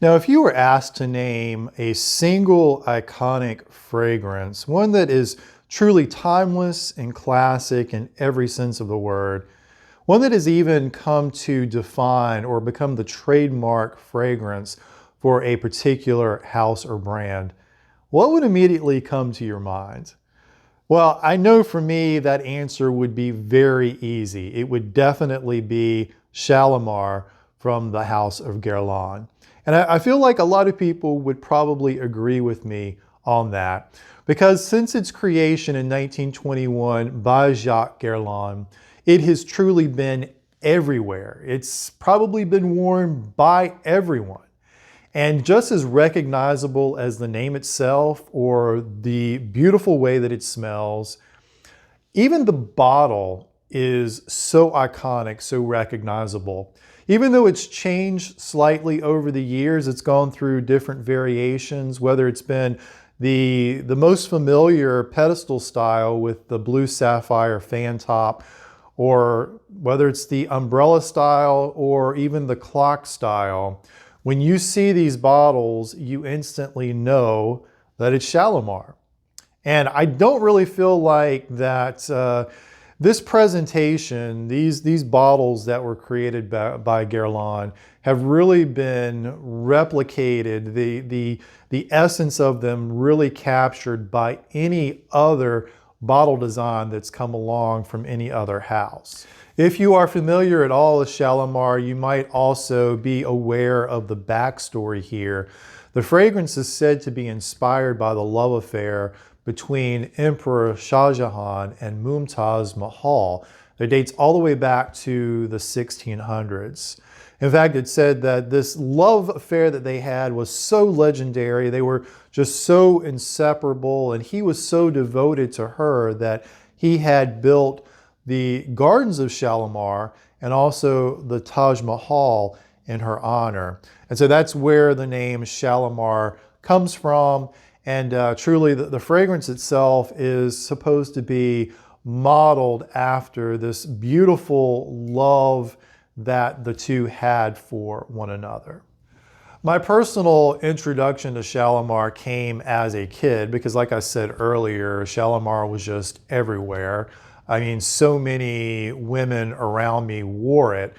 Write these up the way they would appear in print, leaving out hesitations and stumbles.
Now, if you were asked to name a single iconic fragrance, one that is truly timeless and classic in every sense of the word, one that has even come to define or become the trademark fragrance for a particular house or brand, what would immediately come to your mind? Well, I know for me that answer would be very easy. It would definitely be Shalimar from the house of Guerlain. And I feel like a lot of people would probably agree with me on that, because since its creation in 1921 by Jacques Guerlain, it has truly been everywhere. It's probably been worn by everyone. And just as recognizable as the name itself or the beautiful way that it smells, even the bottle is so iconic, so recognizable. Even though it's changed slightly over the years, it's gone through different variations, whether it's been the most familiar pedestal style with the blue sapphire fan top, or whether it's the umbrella style or even the clock style. When you see these bottles, you instantly know that it's Shalimar. And I don't really feel like that this presentation, these bottles that were created by Guerlain have really been replicated, the essence of them really captured by any other bottle design that's come along from any other house. If you are familiar at all with Shalimar, you might also be aware of the backstory here. The fragrance is said to be inspired by the love affair between Emperor Shah Jahan and Mumtaz Mahal that dates all the way back to the 1600s. In fact, it's said that this love affair that they had was so legendary, they were just so inseparable, and he was so devoted to her that he had built the Gardens of Shalimar and also the Taj Mahal in her honor. And so that's where the name Shalimar comes from. And truly, the fragrance itself is supposed to be modeled after this beautiful love that the two had for one another. My personal introduction to Shalimar came as a kid because, like I said earlier, Shalimar was just everywhere. I mean, so many women around me wore it.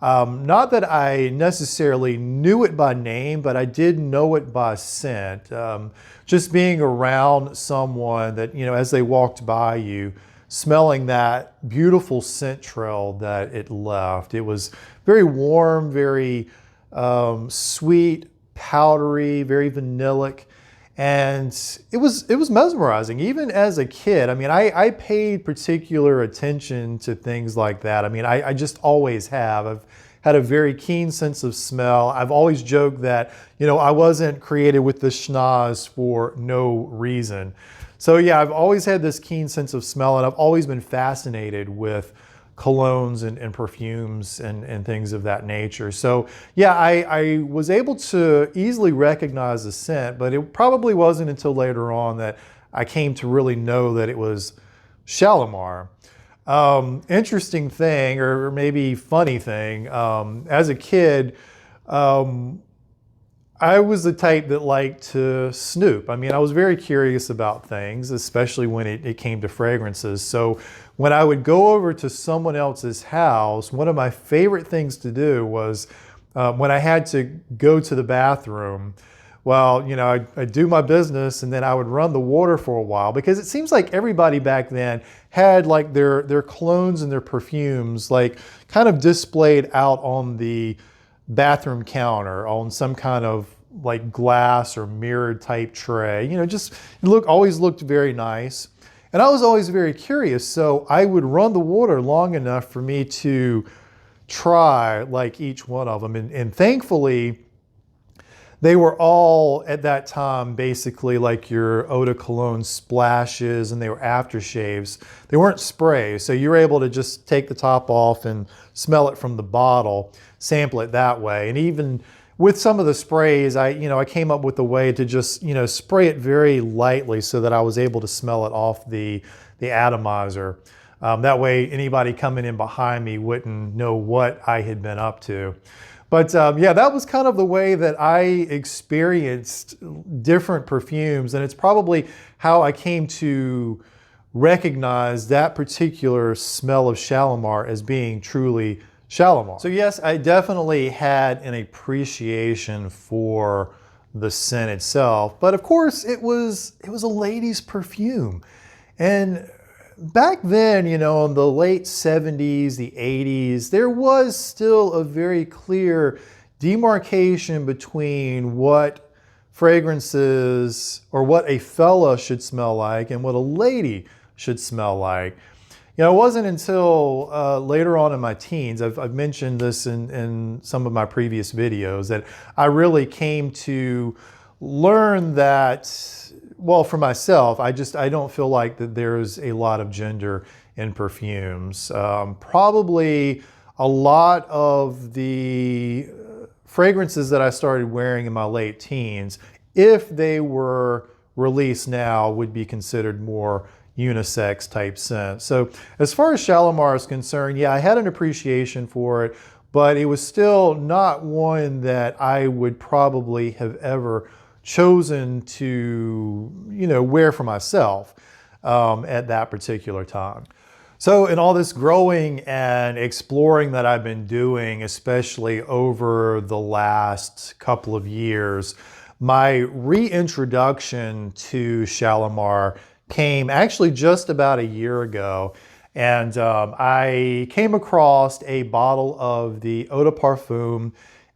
Not that I necessarily knew it by name, but I did know it by scent. Just being around someone that, you know, as they walked by you, smelling that beautiful scent trail that it left. It was very warm, very sweet, powdery, very vanillic. And it was mesmerizing, even as a kid. I mean, I paid particular attention to things like that. I mean, I just always have. I've had a very keen sense of smell. I've always joked that, you know, I wasn't created with the schnoz for no reason. So yeah, I've always had this keen sense of smell, and I've always been fascinated with colognes and perfumes and things of that nature. So yeah, I was able to easily recognize the scent, but it probably wasn't until later on that I came to really know that it was Shalimar. Interesting thing, or maybe funny thing, as a kid, I was the type that liked to snoop. I mean, I was very curious about things, especially when it came to fragrances. So when I would go over to someone else's house, one of my favorite things to do was when I had to go to the bathroom, well, you know, I'd do my business and then I would run the water for a while, because it seems like everybody back then had like their colognes and their perfumes like kind of displayed out on the bathroom counter on some kind of like glass or mirrored type tray. You know, just always looked very nice. And I was always very curious, so I would run the water long enough for me to try like each one of them. And thankfully, they were all at that time basically like your eau de cologne splashes, and they were aftershaves. They weren't sprays, so you were able to just take the top off and smell it from the bottle, sample it that way. And even with some of the sprays, I came up with a way to just, spray it very lightly so that I was able to smell it off the atomizer. That way anybody coming in behind me wouldn't know what I had been up to. But yeah, that was kind of the way that I experienced different perfumes. And it's probably how I came to recognize that particular smell of Shalimar as being truly Shalimar. So yes, I definitely had an appreciation for the scent itself, but of course it was a lady's perfume. And back then, you know, in the late 70s, the 80s, there was still a very clear demarcation between what fragrances or what a fella should smell like and what a lady should smell like. You know, it wasn't until later on in my teens, I've mentioned this in some of my previous videos, that I really came to learn that, well, for myself, I don't feel like that there's a lot of gender in perfumes. Probably a lot of the fragrances that I started wearing in my late teens, if they were released now, would be considered more unisex type scent. So as far as Shalimar is concerned, yeah, I had an appreciation for it, but it was still not one that I would probably have ever chosen to, you know, wear for myself at that particular time. So in all this growing and exploring that I've been doing, especially over the last couple of years, my reintroduction to Shalimar came actually just about a year ago. And I came across a bottle of the Eau de Parfum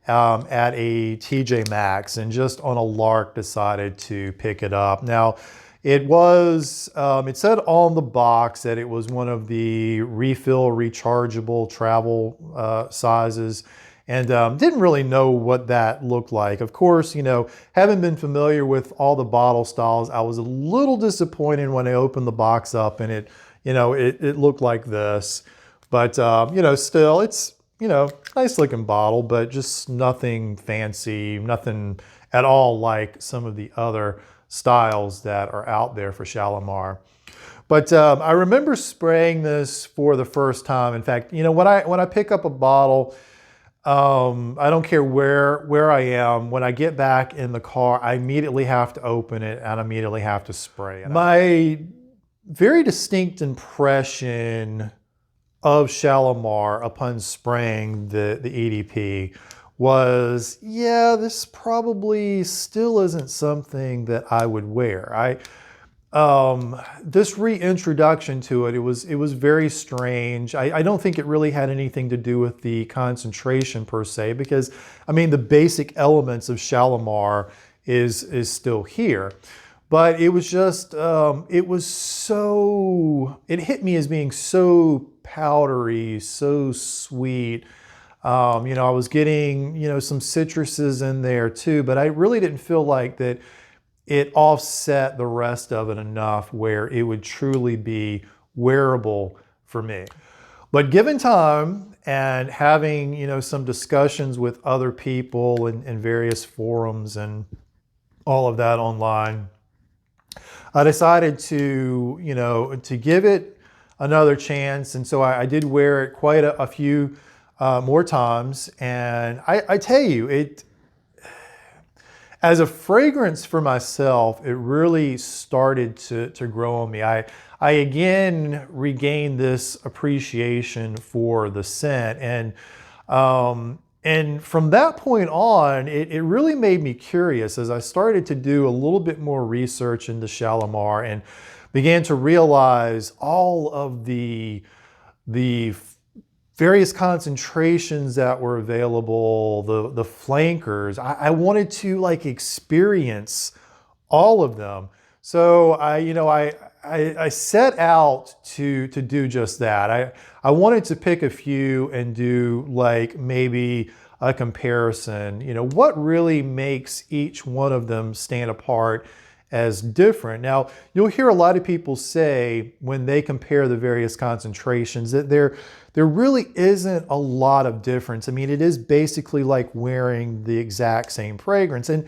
at a TJ Maxx, and just on a lark decided to pick it up. Now, it was, it said on the box that it was one of the refill rechargeable travel sizes, and didn't really know what that looked like. Of course, you know, having been familiar with all the bottle styles, I was a little disappointed when I opened the box up and it, you know, it looked like this. But, you know, still, it's, you know, nice looking bottle, but just nothing fancy, nothing at all like some of the other styles that are out there for Shalimar. But I remember spraying this for the first time. In fact, you know, when I pick up a bottle, I don't care where I am, when I get back in the car, I immediately have to open it and immediately have to spray it. My very distinct impression of Shalimar upon spraying the EDP was, yeah, this probably still isn't something that I would wear. This reintroduction to it, it was very strange. I don't think it really had anything to do with the concentration per se, because I mean the basic elements of Shalimar is still here. But it was just, it hit me as being so powdery, so sweet. You know, I was getting, you know, some citruses in there too, but I really didn't feel like that it offset the rest of it enough where it would truly be wearable for me. But given time and having, you know, some discussions with other people in various forums and all of that online, I decided to, you know, to give it another chance. And so I did wear it quite a few more times. And I tell you, as a fragrance for myself, it really started to grow on me. I again regained this appreciation for the scent, and from that point on, it really made me curious as I started to do a little bit more research into Shalimar and began to realize all of the various concentrations that were available, the flankers. I wanted to like experience all of them. So I set out to do just that. I wanted to pick a few and do like maybe a comparison. You know, what really makes each one of them stand apart as different. Now, you'll hear a lot of people say when they compare the various concentrations that there really isn't a lot of difference. I mean, it is basically like wearing the exact same fragrance. And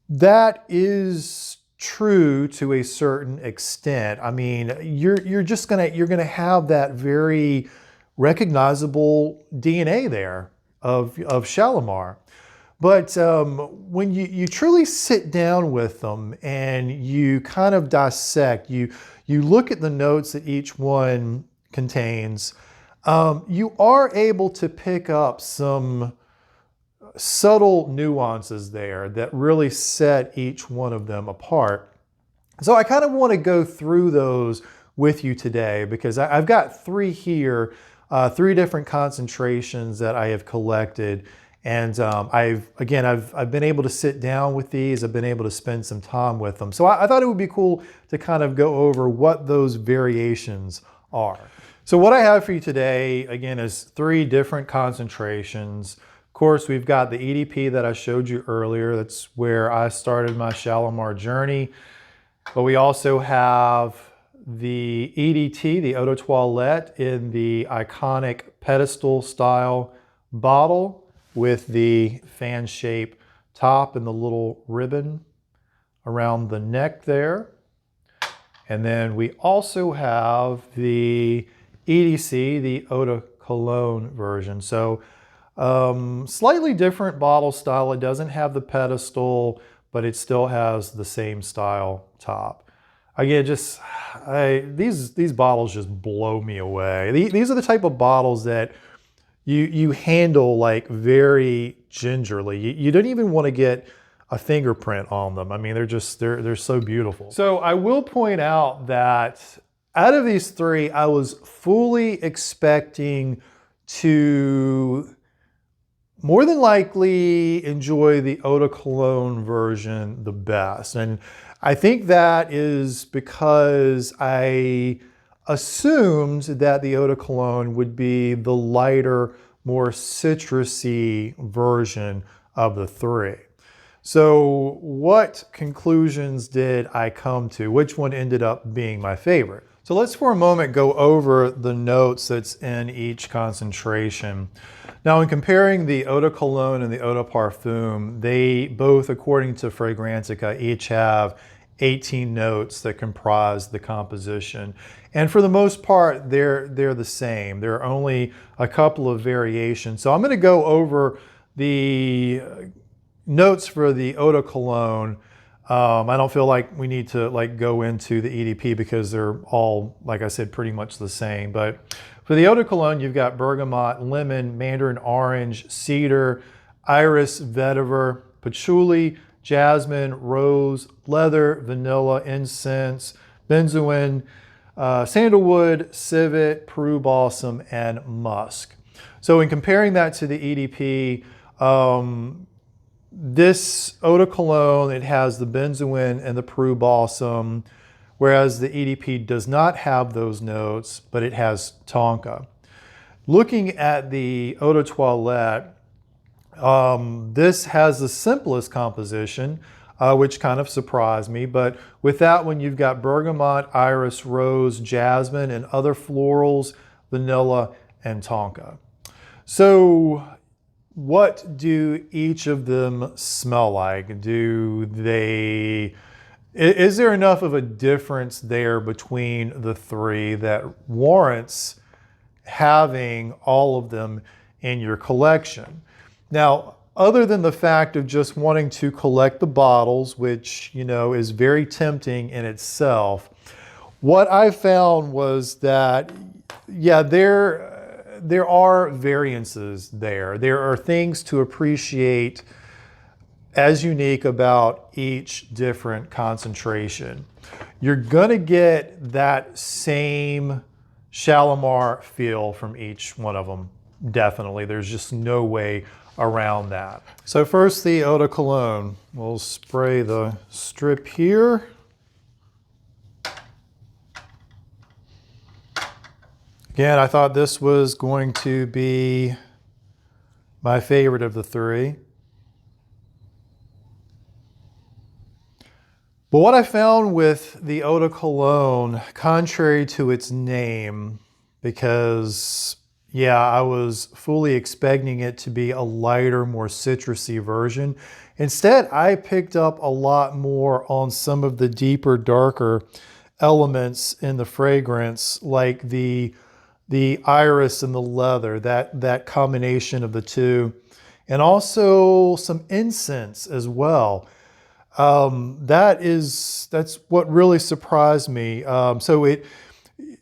that is true to a certain extent. I mean, you're gonna have that very recognizable DNA there of Shalimar. But when you truly sit down with them and you kind of dissect, you look at the notes that each one contains, you are able to pick up some subtle nuances there that really set each one of them apart. So I kind of want to go through those with you today because I've got three here, three different concentrations that I have collected. And I've been able to sit down with these. I've been able to spend some time with them. So I thought it would be cool to kind of go over what those variations are. So what I have for you today, again, is three different concentrations. Of course, we've got the EDP that I showed you earlier. That's where I started my Shalimar journey. But we also have the EDT, the Eau de Toilette, in the iconic pedestal style bottle with the fan-shaped top and the little ribbon around the neck there. And then we also have the EDC, the Eau de Cologne version. So slightly different bottle style. It doesn't have the pedestal, but it still has the same style top. Again, these bottles just blow me away. These are the type of bottles that you handle like very gingerly. You don't even want to get a fingerprint on them. I mean, they're so beautiful. So I will point out that out of these three, I was fully expecting to more than likely enjoy the Eau de Cologne version the best. And I think that is because I assumed that the Eau de Cologne would be the lighter, more citrusy version of the three. So what conclusions did I come to? Which one ended up being my favorite? So let's for a moment go over the notes that's in each concentration. Now, in comparing the Eau de Cologne and the Eau de Parfum, they both, according to Fragrantica, each have 18 notes that comprise the composition. And for the most part, they're the same. There are only a couple of variations. So I'm going to go over the notes for the Eau de Cologne. I don't feel like we need to go into the EDP because they're all, like I said, pretty much the same. But for the Eau de Cologne, you've got bergamot, lemon, mandarin orange, cedar, iris, vetiver, patchouli, jasmine, rose, leather, vanilla, incense, benzoin, sandalwood, civet, Peru balsam, and musk. So in comparing that to the EDP, this Eau de Cologne, it has the benzoin and the Peru balsam, whereas the EDP does not have those notes, but it has tonka. Looking at the Eau de Toilette, this has the simplest composition, which kind of surprised me. But with that one, you've got bergamot, iris, rose, jasmine, and other florals, vanilla, and tonka. So what do each of them smell like? Is there enough of a difference there between the three that warrants having all of them in your collection? Now, other than the fact of just wanting to collect the bottles, which, is very tempting in itself, what I found was that, yeah, there are variances there. There are things to appreciate as unique about each different concentration. You're gonna get that same Shalimar feel from each one of them, definitely. There's just no way around that. So first, the Eau de Cologne. We'll spray the strip here. Again, I thought this was going to be my favorite of the three. But what I found with the Eau de Cologne, contrary to its name, because yeah, I was fully expecting it to be a lighter, more citrusy version. Instead, I picked up a lot more on some of the deeper, darker elements in the fragrance, like the the iris and the leather, that combination of the two. And also some incense as well. That's what really surprised me.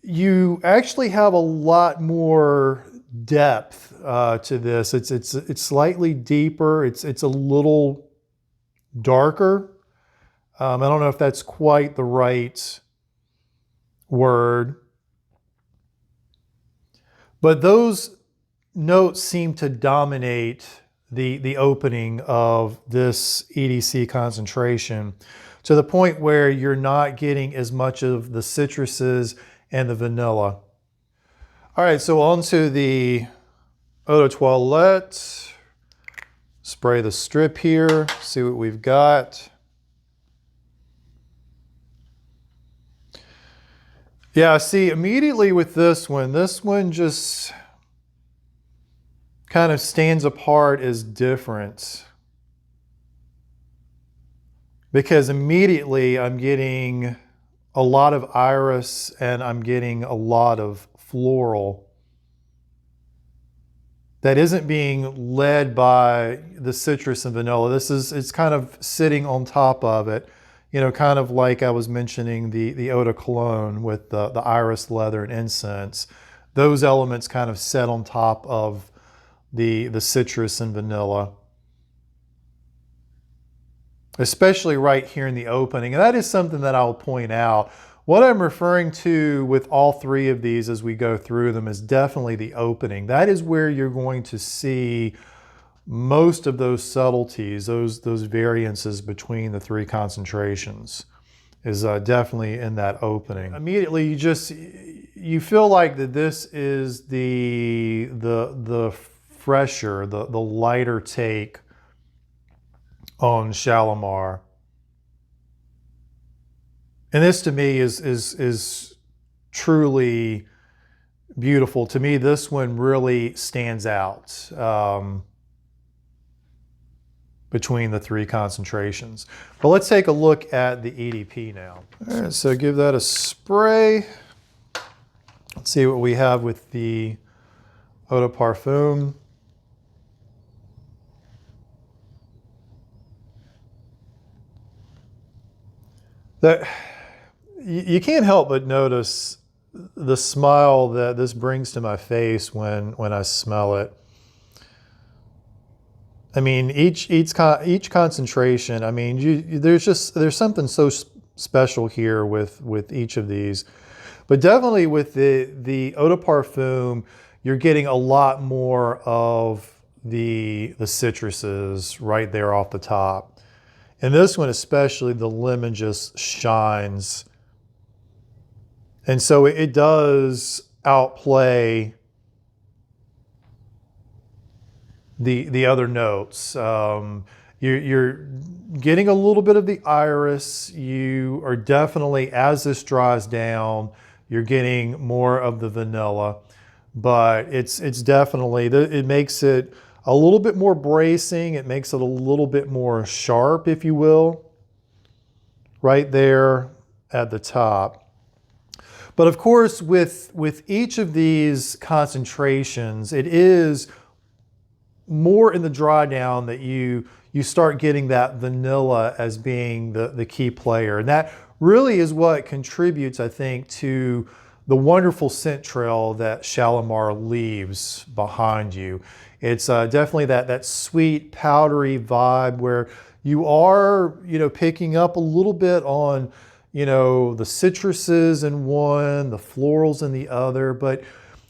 You actually have a lot more depth to this. It's slightly deeper. It's a little darker. I don't know if that's quite the right word, but those notes seem to dominate the opening of this EDC concentration, to the point where you're not getting as much of the citruses and the vanilla. All right, so on to the eau de toilette. Spray the strip here, see what we've got. Yeah, see, immediately with this one just kind of stands apart as different, because immediately I'm getting a lot of iris and I'm getting a lot of floral that isn't being led by the citrus and vanilla. It's kind of sitting on top of it, you know, kind of like I was mentioning the eau de cologne with the iris, leather, and incense. Those elements kind of set on top of the citrus and vanilla, especially right here in the opening. And that is something that I'll point out. What I'm referring to with all three of these as we go through them is definitely the opening. That is where you're going to see most of those subtleties, those variances between the three concentrations, is definitely in that opening. Immediately you feel like that this is the fresher, the lighter take on Shalimar. And this to me is truly beautiful. To me, this one really stands out between the three concentrations. But let's take a look at the EDP now. All right, so give that a spray. Let's see what we have with the eau de parfum. You can't help but notice the smile that this brings to my face when I smell it. I mean, each concentration, I mean, there's something so special here with each of these. But definitely with the eau de parfum, you're getting a lot more of the citruses right there off the top. And this one especially, the lemon just shines. And so it does outplay the other notes. You're getting a little bit of the iris. You are definitely, as this dries down, you're getting more of the vanilla. But it's definitely, it makes it a little bit more bracing. It makes it a little bit more sharp, if you will, right there at the top. But of course, with each of these concentrations, it is more in the dry down that you start getting that vanilla as being the key player. And that really is what contributes, I think, to the wonderful scent trail that Shalimar leaves behind you. It's definitely that sweet, powdery vibe where you are, picking up a little bit on, the citruses in one, the florals in the other. But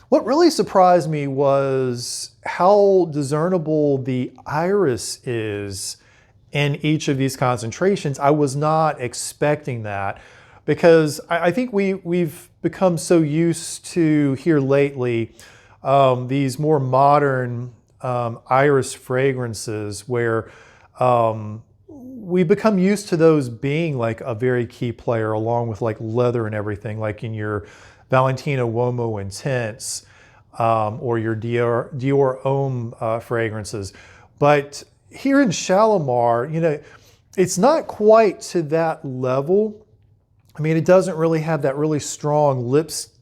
what really surprised me was how discernible the iris is in each of these concentrations. I was not expecting that, because I think we've become so used to here lately these more modern iris fragrances where we become used to those being like a very key player, along with like leather and everything, like in your Valentino Uomo Intense or your Dior Homme fragrances. But here in Shalimar, it's not quite to that level. I mean, it doesn't really have that really strong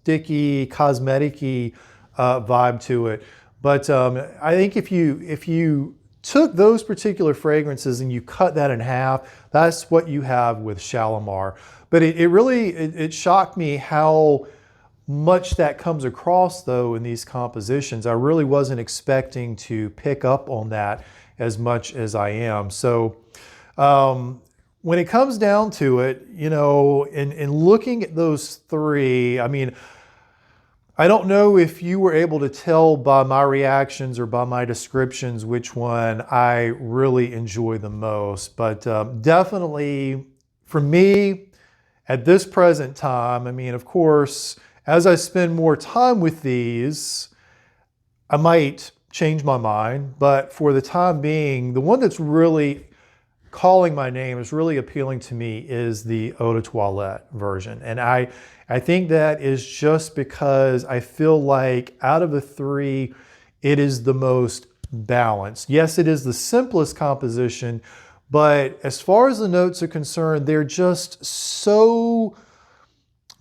sticky, cosmetic-y vibe to it. But I think if you took those particular fragrances and you cut that in half, that's what you have with Shalimar. But it really shocked me how much that comes across though in these compositions. I really wasn't expecting to pick up on that as much as I am. So when it comes down to it, you know, in looking at those three, I mean, I don't know if you were able to tell by my reactions or by my descriptions which one I really enjoy the most, but definitely for me at this present time, I mean, of course, as I spend more time with these, I might change my mind, but for the time being, the one that's really calling my name, is really appealing to me, is the Eau de Toilette version. And I think that is just because I feel like out of the three, it is the most balanced. Yes, it is the simplest composition, but as far as the notes are concerned, they're just so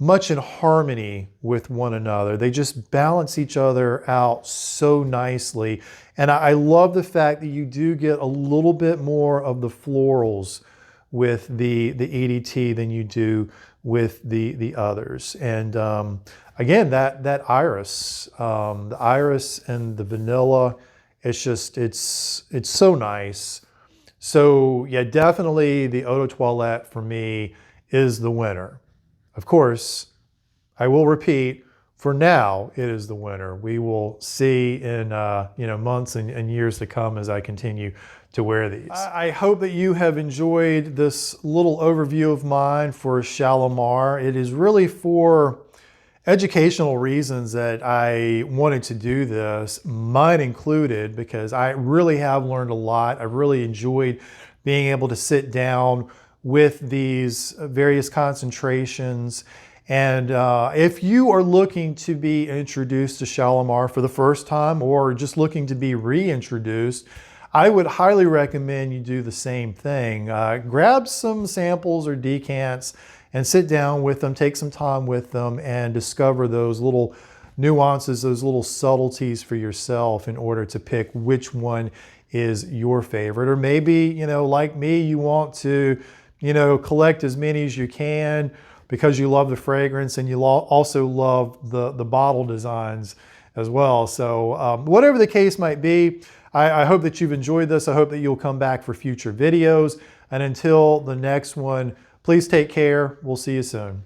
much in harmony with one another. They just balance each other out so nicely. And I love the fact that you do get a little bit more of the florals with the EDT than you do with the others. And again, that iris, the iris and the vanilla, it's just, it's so nice. So yeah, definitely the Eau de Toilette for me is the winner. Of course, I will repeat, for now, it is the winner. We will see in you know, months and years to come as I continue to wear these. I hope that you have enjoyed this little overview of mine for Shalimar. It is really for educational reasons that I wanted to do this, mine included, because I really have learned a lot. I really enjoyed being able to sit down with these various concentrations. And if you are looking to be introduced to Shalimar for the first time or just looking to be reintroduced, I would highly recommend you do the same thing. Grab some samples or decants and sit down with them, take some time with them, and discover those little nuances, those little subtleties for yourself in order to pick which one is your favorite. Or maybe, you know, like me, you want to, you know, collect as many as you can because you love the fragrance and you also love the bottle designs as well. So whatever the case might be, I hope that you've enjoyed this. I hope that you'll come back for future videos. And until the next one, please take care. We'll see you soon.